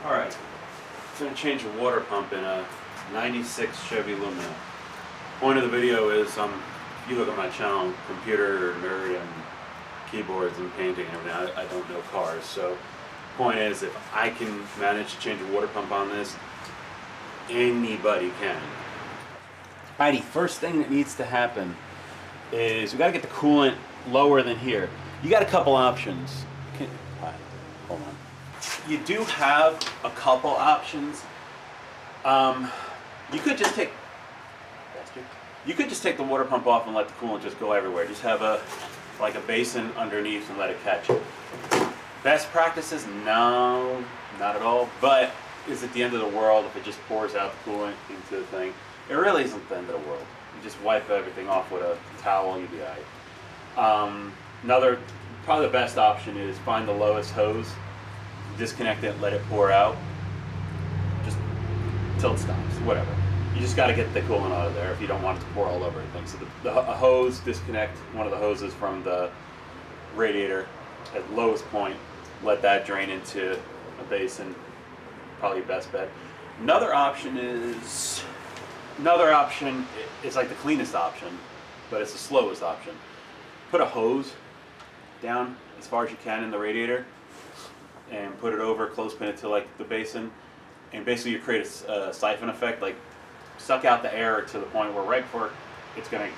Alright, I'm going to change a water pump in a 96 Chevy Lumina. Point of the video is, if you look at my channel, computer nerd and keyboards and painting and everything, I don't know cars. So point is, if I can manage to change a water pump on this, anybody can. Alrighty, first thing that needs to happen is we got to get the coolant lower than here. You got a couple options. Hold on. You do have a couple options. You could just take the water pump off and let the coolant just go everywhere. Just have a basin underneath and let it catch it. Best practices? No, not at all. But is it the end of the world if it just pours out the coolant into the thing? It really isn't the end of the world. You just wipe everything off with a towel, you'll be alright. Probably the best option is find the lowest hose, disconnect it, let it pour out, just till it stops, whatever. You just got to get the coolant out of there if you don't want it to pour all over everything. So a hose, disconnect one of the hoses from the radiator at lowest point, let that drain into a basin, probably your best bet. Another option is like the cleanest option, but it's the slowest option. Put a hose down as far as you can in the radiator and put it over, clothespin it to like the basin, and basically you create a siphon effect, like suck out the air to the point where right before you're gonna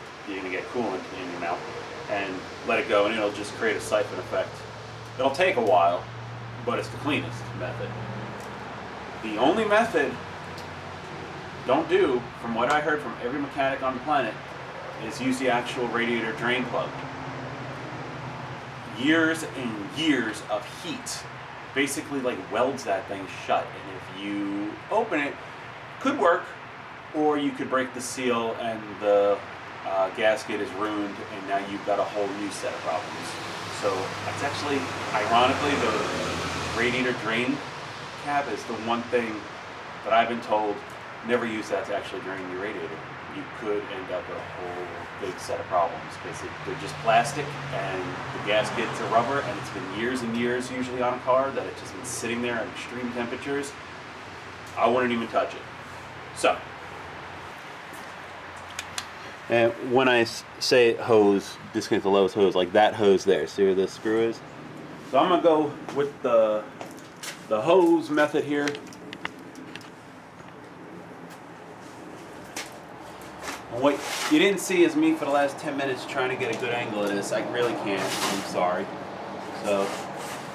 get coolant in your mouth, and let it go, and it'll just create a siphon effect. It'll take a while, but it's the cleanest method. The only method don't do, from what I heard from every mechanic on the planet, is use the actual radiator drain plug. Years and years of heat basically like welds that thing shut, and if you open it, could work, or you could break the seal and the gasket is ruined, and now you've got a whole new set of problems. So that's actually, ironically, the radiator drain cap is the one thing that I've been told, never use that to actually drain your radiator. You could end up with a whole big set of problems because they're just plastic and the gaskets are rubber, and it's been years and years usually on a car that it's just been sitting there at extreme temperatures. I wouldn't even touch it. So, and when I say hose, disconnect the lowest hose, like that hose there, see where the screw is? So I'm gonna go with the hose method here. What you didn't see is me for the last 10 minutes trying to get a good angle of this. I really can't, I'm sorry. So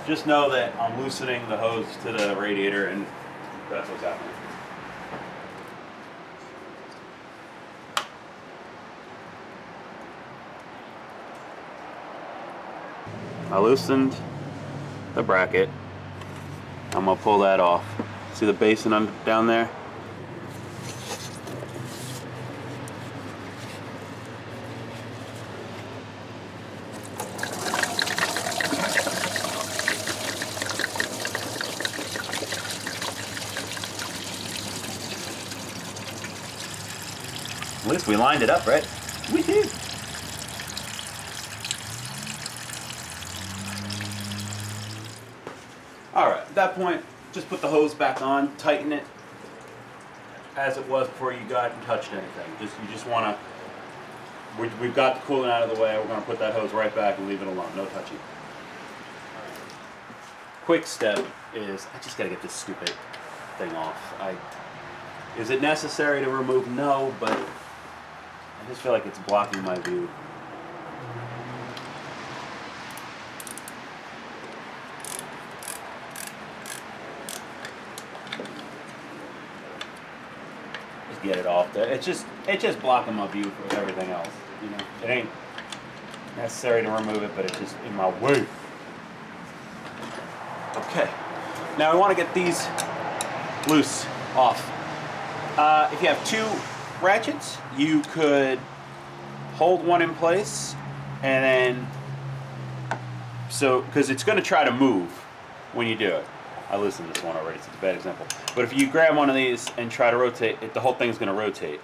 just know that I'm loosening the hose to the radiator, and that's what's happening. I loosened the bracket. I'm gonna pull that off. See the basin down there? At least we lined it up, right? We did. Alright, at that point, just put the hose back on, tighten it as it was before you got and touched anything. You just want to, we've got the coolant out of the way, we're going to put that hose right back and leave it alone, no touching. Quick step is, I just got to get this stupid thing off. Is it necessary to remove? No, but I just feel like it's blocking my view. Just get it off there. It's just blocking my view for everything else. You know, it ain't necessary to remove it, but it's just in my way. Okay. Now I want to get these loose off. If you have two ratchets, you could hold one in place, and then, because it's going to try to move when you do it. I loosened this one already, so it's a bad example. But if you grab one of these and try to rotate it, the whole thing's going to rotate.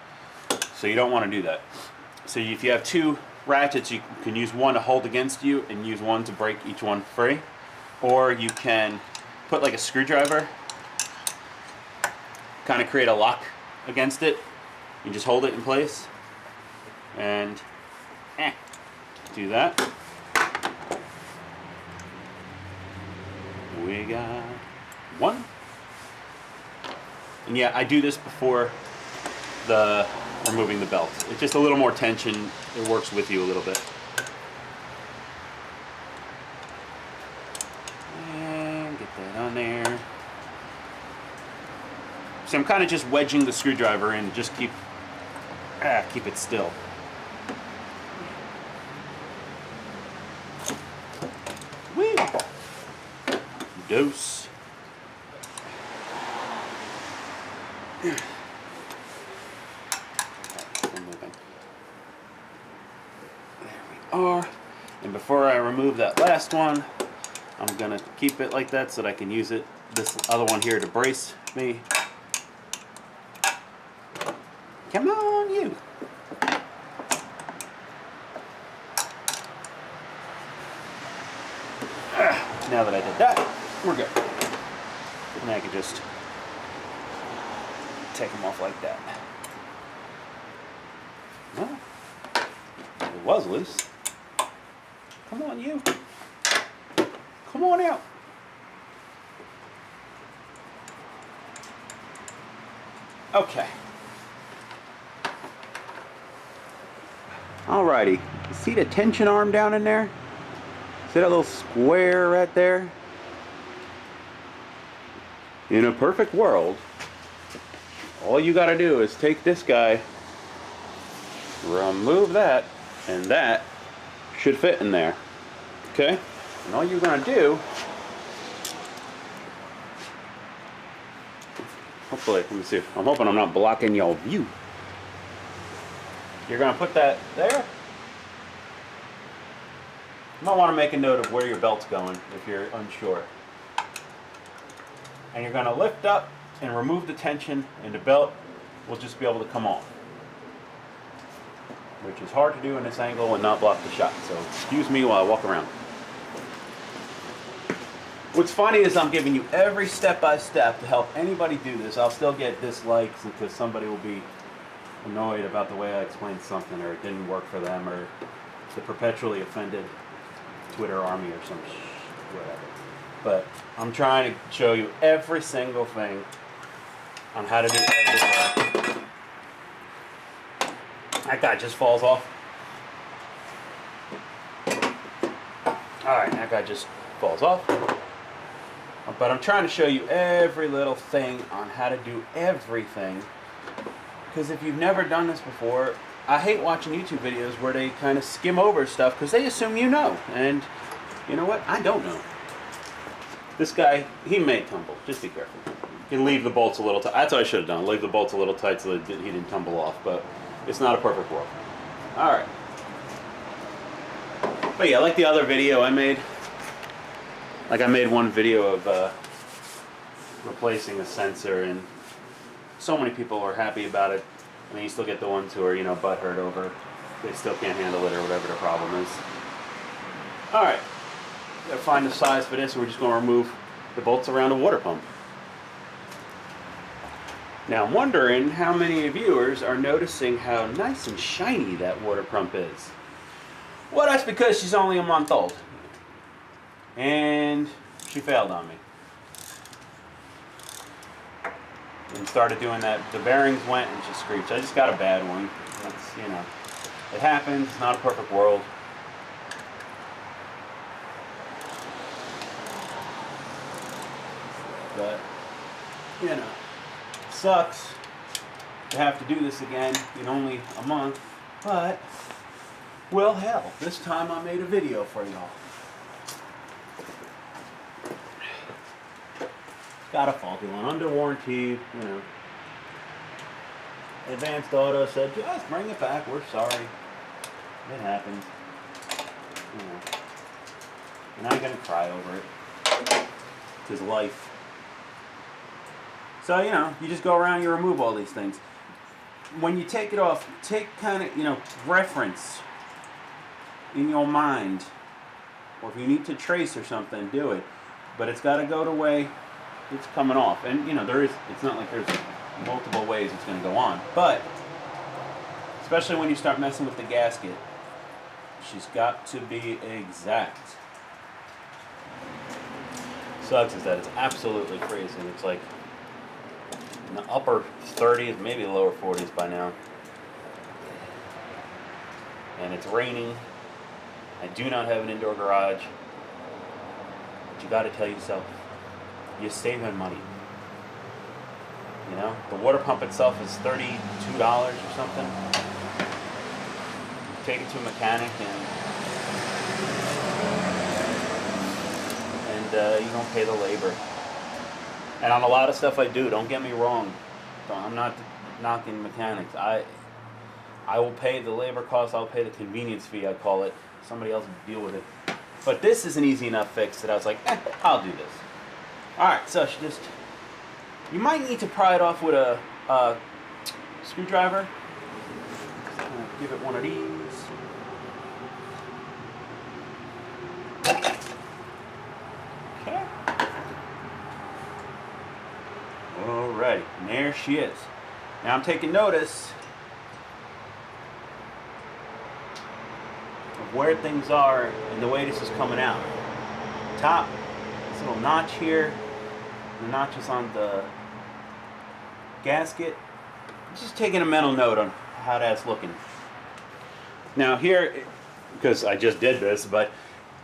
So you don't want to do that. So if you have two ratchets, you can use one to hold against you and use one to break each one free. Or you can put like a screwdriver kind of create a lock against it. You just hold it in place and do that. We got one. And yeah, I do this before the removing the belt. It's just a little more tension. It works with you a little bit. And get that on there. So I'm kind of just wedging the screwdriver in. Just keep it still. Whee! Dose. There we are. And before I remove that last one, I'm gonna keep it like that so that I can use it, this other one here, to brace me. Come on, you. Now that I did that, we're good. And I can just take them off like that. Well, it was loose. Come on, you. Come on out. Okay. Alrighty. You see the tension arm down in there? See that little square right there? In a perfect world, all you gotta do is take this guy, remove that, and that should fit in there. Okay? And all you're gonna do, hopefully, let me see. I'm hoping I'm not blocking your view. You're gonna put that there. You might want to make a note of where your belt's going if you're unsure. And you're going to lift up and remove the tension, and the belt will just be able to come off. Which is hard to do in this angle and not block the shot. So excuse me while I walk around. What's funny is I'm giving you every step-by-step to help anybody do this. I'll still get dislikes because somebody will be annoyed about the way I explained something, or it didn't work for them, or the perpetually offended Twitter army or some whatever. But I'm trying to show you every single thing on how to do everything. That guy just falls off. Alright, that guy just falls off. But I'm trying to show you every little thing on how to do everything. Because if you've never done this before, I hate watching YouTube videos where they kind of skim over stuff because they assume you know. And you know what? I don't know. This guy, he may tumble. Just be careful. You can leave the bolts a little tight. That's what I should have done. Leave the bolts a little tight so that he didn't tumble off. But it's not a perfect world. Alright. But yeah, like the other video I made. Like I made one video of replacing a sensor, and so many people are happy about it. I mean, you still get the ones who are, you know, butthurt over, they still can't handle it or whatever the problem is. Alright, gotta find the size for this. We're just going to remove the bolts around the water pump. Now I'm wondering how many viewers are noticing how nice and shiny that water pump is. Well, that's because she's only a month old. And she failed on me. And started doing that. The bearings went and she screeched. I just got a bad one. That's, you know, it happens. It's not a perfect world. But, you know, it sucks to have to do this again in only a month. But, well, hell, this time I made a video for y'all. Got a faulty one, under warranty, you know. Advanced Auto said, just bring it back, we're sorry. It happens. You know. You're not gonna cry over it. It's his life. So, you know, you just go around, you remove all these things. When you take it off, take kind of, you know, reference in your mind. Or if you need to trace or something, do it. But it's gotta go the way it's coming off. And you know, it's not like there's multiple ways it's going to go on. But, especially when you start messing with the gasket, she's got to be exact. Sucks is that it's absolutely crazy. It's like in the upper 30s, maybe lower 40s by now. And it's raining. I do not have an indoor garage. But you got to tell yourself, you're saving money. You know, the water pump itself is $32 or something. Take it to a mechanic and you don't pay the labor. And on a lot of stuff I do, don't get me wrong. I'm not knocking mechanics. I will pay the labor costs. I'll pay the convenience fee, I call it. Somebody else will deal with it. But this is an easy enough fix that I was like, I'll do this. Alright, so you might need to pry it off with a screwdriver. Give it one of these. Okay. Alrighty, and there she is. Now I'm taking notice of where things are and the way this is coming out. Top, this little notch here, the notches on the gasket. Just taking a mental note on how that's looking. Now here, because I just did this, but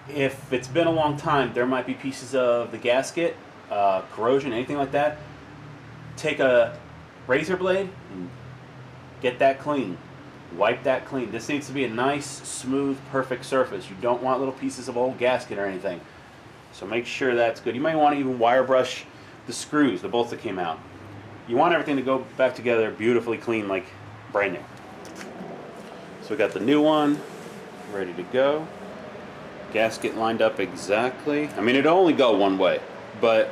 if it's been a long time, there might be pieces of the gasket, corrosion, anything like that. Take a razor blade and get that clean. Wipe that clean. This needs to be a nice, smooth, perfect surface. You don't want little pieces of old gasket or anything. So make sure that's good. You might want to even wire brush the screws, the bolts that came out. You want everything to go back together beautifully clean, like brand new. So we got the new one ready to go. Gasket lined up exactly. I mean, it'll only go one way, but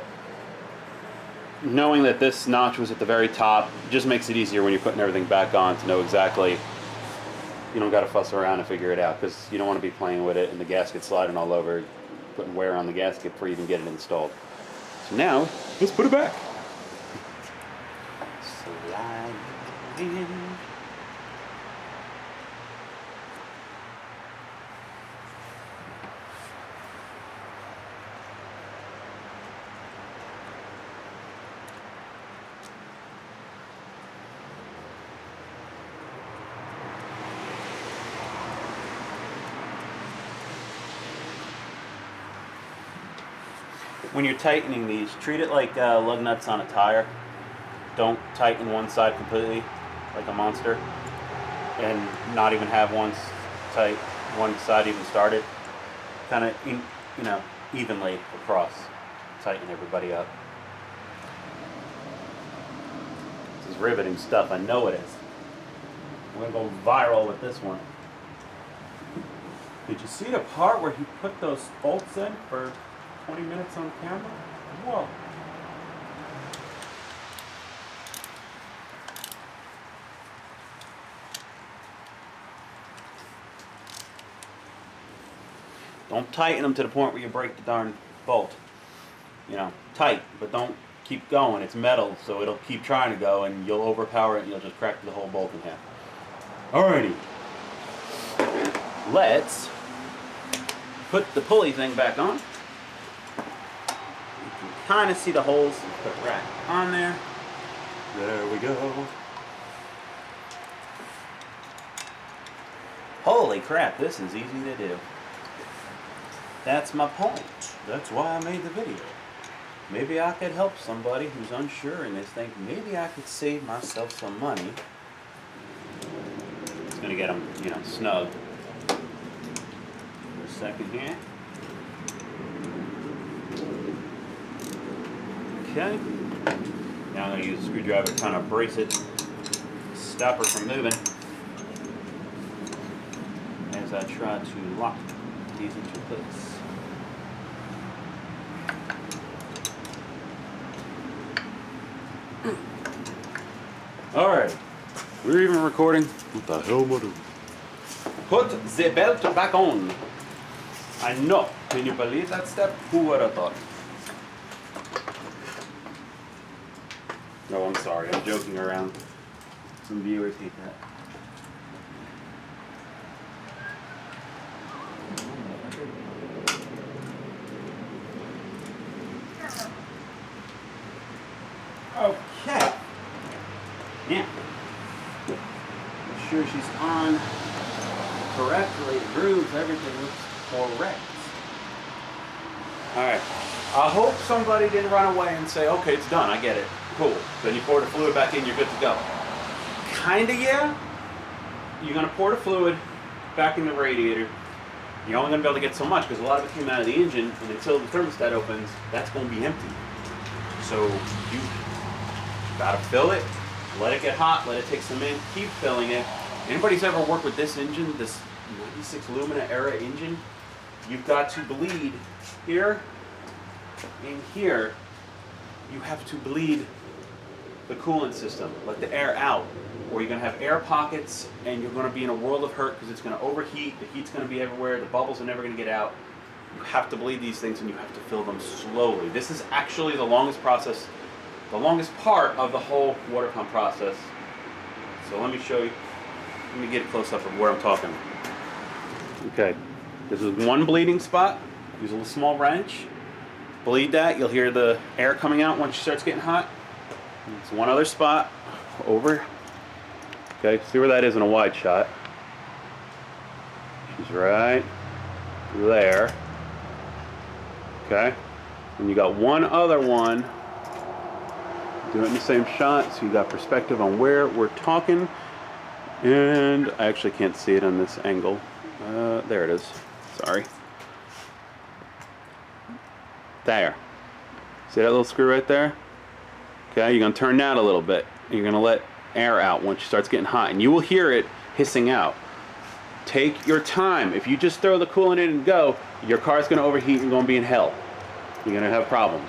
knowing that this notch was at the very top just makes it easier when you're putting everything back on to know exactly. You don't got to fuss around and figure it out, because you don't want to be playing with it and the gasket sliding all over, putting wear on the gasket before you even get it installed. So now, let's put it back. Slide in. When you're tightening these, treat it like lug nuts on a tire. Don't tighten one side completely like a monster and not even have one side even started. Kind of, evenly across. Tighten everybody up. This is riveting stuff. I know it is. We're going to go viral with this one. Did you see the part where he put those bolts in for 20 minutes on camera? Whoa. Don't tighten them to the point where you break the darn bolt. Tight, but don't keep going. It's metal, so it'll keep trying to go, and you'll overpower it, and you'll just crack the whole bolt in half. Alrighty. Let's put the pulley thing back on. Kind of see the holes. Put it right on there. There we go. Holy crap, this is easy to do. That's my point. That's why I made the video. Maybe I could help somebody who's unsure and they think maybe I could save myself some money. It's going to get them, snug. For a second here. Okay. Now I'm going to use a screwdriver to kind of brace it, stop her from moving as I try to lock these into place. Alright, we're even recording. What the hell am I doing? Put the belt back on. I know. Can you believe that step? Who would have thought? Oh, I'm sorry. I'm joking around. Some viewers hate that. Okay. Yeah. Make sure she's on correctly. The grooves, everything looks correct. Alright. I hope somebody didn't run away and say, okay, it's done. I get it. Cool. Then you pour the fluid back in, you're good to go. Kinda, yeah. You're going to pour the fluid back in the radiator. You're only going to be able to get so much because a lot of it came out of the engine, and until the thermostat opens, that's going to be empty. So you gotta fill it, let it get hot, let it take some in, keep filling it. Anybody's ever worked with this engine, this 96 Lumina era engine, you've got to bleed here and here. You have to bleed the coolant system, let the air out, or you're gonna have air pockets and you're gonna be in a world of hurt because it's gonna overheat, the heat's gonna be everywhere, the bubbles are never gonna get out. You have to bleed these things and you have to fill them slowly. This is actually the longest process, the longest part of the whole water pump process. So let me show you, let me get a close up of where I'm talking. Okay, this is one bleeding spot. Use a little small wrench. Bleed that, you'll hear the air coming out once she starts getting hot. It's one other spot over. Okay, see where that is in a wide shot. She's right there. Okay, and you got one other one. Do it in the same shot so you got perspective on where we're talking. And I actually can't see it on this angle. There it is. Sorry. There. See that little screw right there? Okay, you're going to turn that a little bit. You're going to let air out once she starts getting hot. And you will hear it hissing out. Take your time. If you just throw the coolant in and go, your car's going to overheat and you're going to be in hell. You're going to have problems.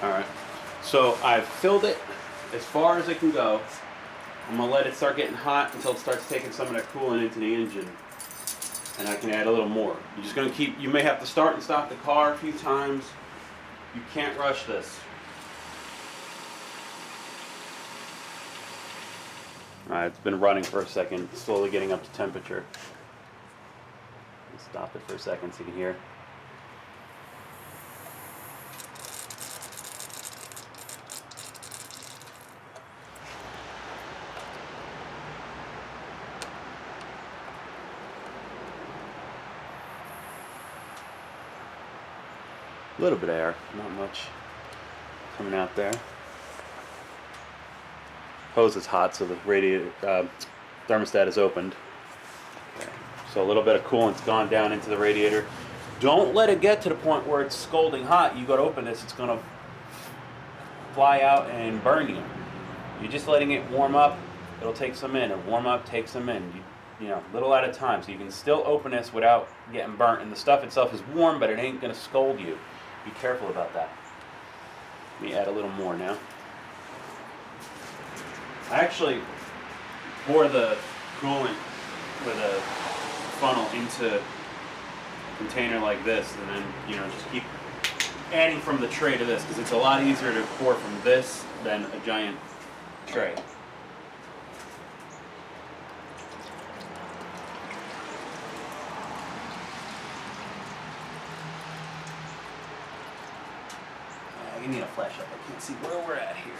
Alright. So I've filled it as far as it can go. I'm going to let it start getting hot until it starts taking some of that coolant into the engine. And I can add a little more. You're just going to keep, you may have to start and stop the car a few times. You can't rush this. Alright, it's been running for a second, slowly getting up to temperature. Stop it for a second so you can hear. A little bit of air, not much coming out there. Hose is hot, so the radiator thermostat is opened. Okay. So a little bit of coolant's gone down into the radiator. Don't let it get to the point where it's scalding hot. You got to open this, it's going to fly out and burn you. You're just letting it warm up. It'll take some in, and warm up, take some in. You know, little at a time, so you can still open this without getting burnt. And the stuff itself is warm, but it ain't going to scald you. Be careful about that. Let me add a little more now. I actually pour the coolant with a funnel into a container like this, and then, you know, just keep adding from the tray to this, because it's a lot easier to pour from this than a giant tray. You need a flashlight. I can't see where we're at here.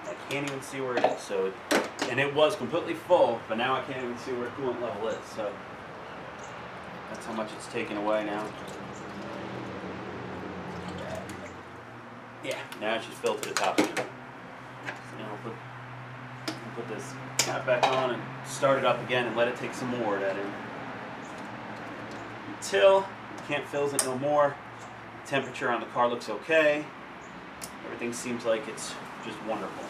I can't even see where it is. So, and it was completely full, but now I can't even see where coolant level is. So that's how much it's taken away now. Yeah, now it's just filled to the top again. So now we'll put this cap back on and start it up again and let it take some more of that in. Until can't fills it no more. Temperature on the car looks okay. Everything seems like it's just wonderful.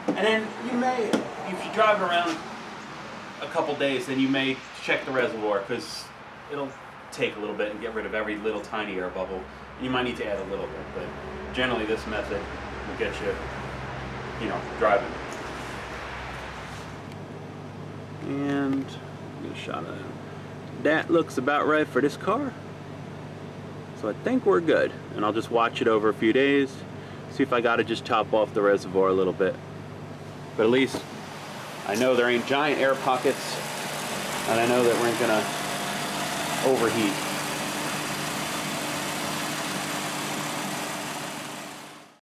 And then you may, if you drive around a couple days, then you may check the reservoir, because it'll take a little bit and get rid of every little tiny air bubble. You might need to add a little bit, but generally this method will get you, you know, driving. And get a shot of that. That looks about right for this car. So I think we're good. And I'll just watch it over a few days, see if I gotta just top off the reservoir a little bit. But at least I know there ain't giant air pockets, and I know that we ain't gonna overheat.